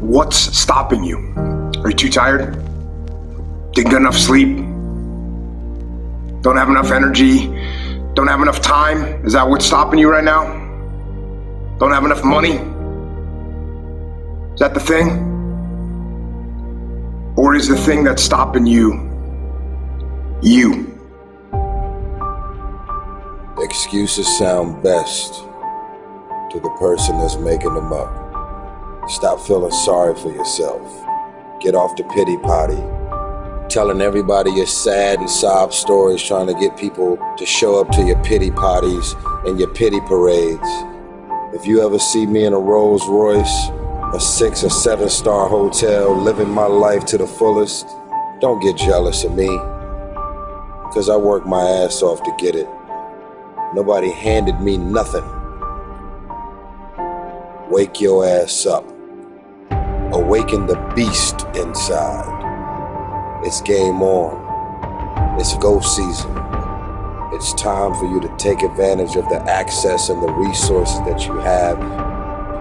What's stopping you? Are you too tired? Didn't get enough sleep? Don't have enough energy? Don't have enough time? Is that what's stopping you right now? Don't have enough money? Is that the thing? Or is the thing that's stopping you, you? Excuses sound best to the person that's making them up. Stop feeling sorry for yourself. Get off the pity potty. Telling everybody your sad and sob stories, trying to get people to show up to your pity potties and your pity parades. If you ever see me in a Rolls Royce, a 6 or 7 star hotel, living my life to the fullest, don't get jealous of me, because I worked my ass off to get it. Nobody handed me nothing. Wake your ass up. Awaken the beast inside. It's game on. It's go season. It's time for you to take advantage of the access and the resources that you have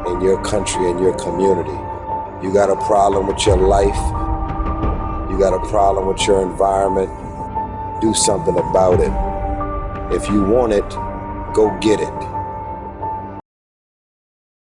in your country and your community. You got a problem with your life. You got a problem with your environment. Do something about it. If you want it, go get it.